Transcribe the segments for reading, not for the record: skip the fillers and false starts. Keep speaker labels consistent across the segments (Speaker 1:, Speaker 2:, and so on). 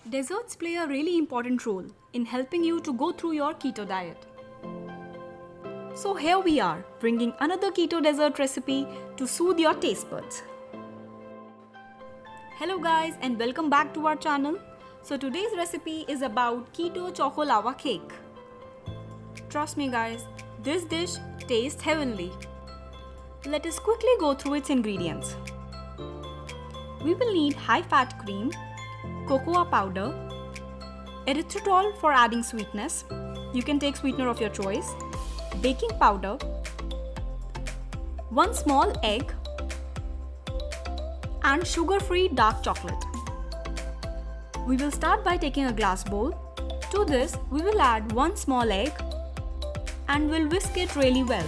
Speaker 1: Desserts play a really important role in helping you to go through your keto diet. So here we are, bringing another keto dessert recipe to soothe your taste buds. Hello guys and welcome back to our channel. So today's recipe is about keto choco lava cake. Trust me guys, this dish tastes heavenly. Let us quickly go through its ingredients. We will need high-fat cream, cocoa powder, erythritol for adding sweetness. You can take sweetener of your choice, baking powder, 1 small egg, and sugar-free dark chocolate. We will start by taking a glass bowl. To this, we will add 1 small egg and will whisk it really well.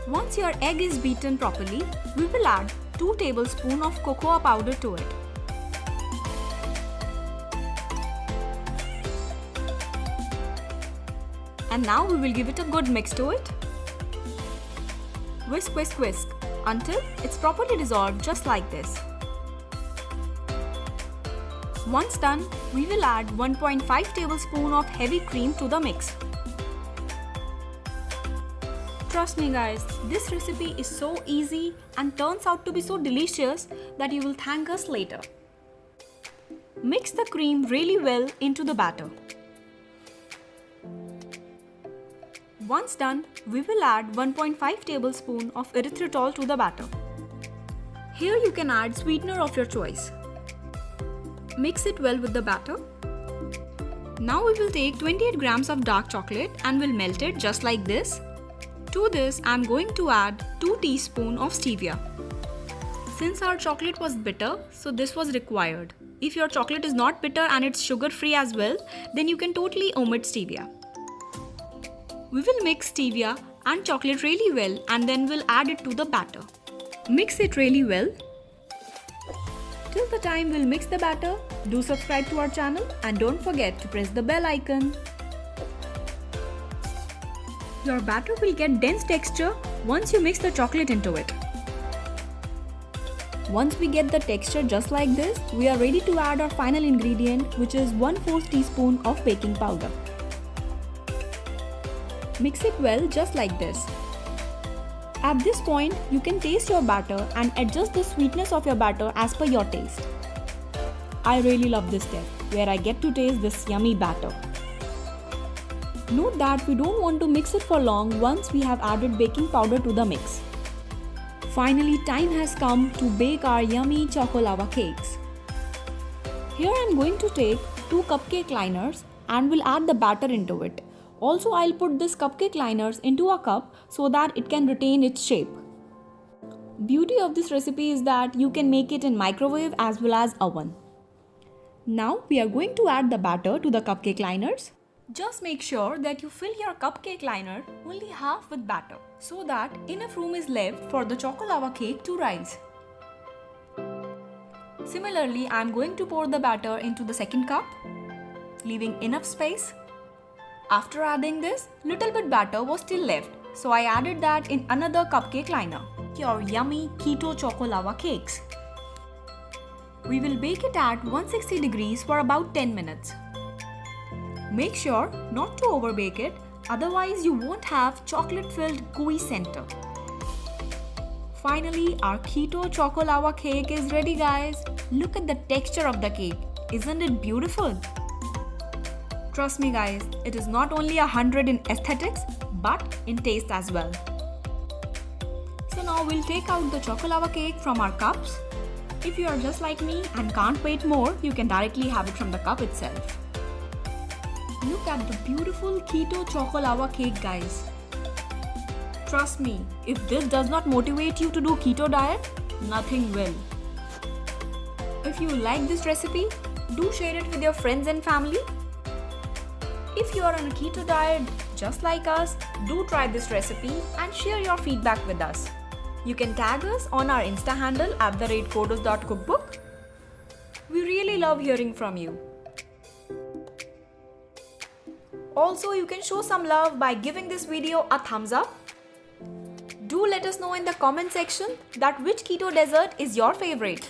Speaker 1: Once your egg is beaten properly, we will add 2 tablespoons of cocoa powder to it. And now we will give it a good mix to it. Whisk, whisk, whisk until it's properly dissolved just like this. Once done, we will add 1.5 tablespoons of heavy cream to the mix. Trust me guys, this recipe is so easy and turns out to be so delicious that you will thank us later. Mix the cream really well into the batter. Once done, we will add 1.5 tablespoons of erythritol to the batter. Here you can add sweetener of your choice. Mix it well with the batter. Now we will take 28 grams of dark chocolate and will melt it just like this. To this, I am going to add 2 teaspoons of stevia. Since our chocolate was bitter, so this was required. If your chocolate is not bitter and it's sugar free as well, then you can totally omit stevia. We will mix stevia and chocolate really well and then we'll add it to the batter. Mix it really well. Till the time we'll mix the batter, do subscribe to our channel and don't forget to press the bell icon. Your batter will get dense texture once you mix the chocolate into it. Once we get the texture just like this, we are ready to add our final ingredient, which is 1/4 teaspoon of baking powder. Mix it well just like this. At this point, you can taste your batter and adjust the sweetness of your batter as per your taste. I really love this step, where I get to taste this yummy batter. Note that we don't want to mix it for long once we have added baking powder to the mix. Finally, time has come to bake our yummy choco lava cakes. Here I am going to take 2 cupcake liners and will add the batter into it. Also, I'll put this cupcake liners into a cup so that it can retain its shape. Beauty of this recipe is that you can make it in microwave as well as oven. Now we are going to add the batter to the cupcake liners. Just make sure that you fill your cupcake liner only half with batter so that enough room is left for the choco lava cake to rise. Similarly, I am going to pour the batter into the second cup, leaving enough space. After adding this, little bit batter was still left, so I added that in another cupcake liner. Your yummy keto choco lava cakes. We will bake it at 160 degrees for about 10 minutes. Make sure not to overbake it, otherwise you won't have chocolate-filled gooey center. Finally, our keto choco lava cake is ready guys. Look at the texture of the cake. Isn't it beautiful? Trust me guys, it is not only 100 in aesthetics, but in taste as well. So now we'll take out the choco lava cake from our cups. If you are just like me and can't wait more, you can directly have it from the cup itself. Look at the beautiful keto choco lava cake guys. Trust me, if this does not motivate you to do keto diet, nothing will. If you like this recipe, do share it with your friends and family. If you are on a keto diet just like us, do try this recipe and share your feedback with us. You can tag us on our Insta handle @kodos.cookbook. We really love hearing from you. Also, you can show some love by giving this video a thumbs up. Do let us know in the comment section that which keto dessert is your favorite.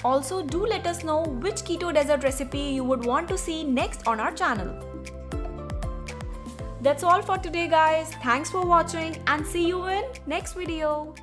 Speaker 1: Also, do let us know which keto dessert recipe you would want to see next on our channel. That's all for today guys. Thanks for watching and see you in next video.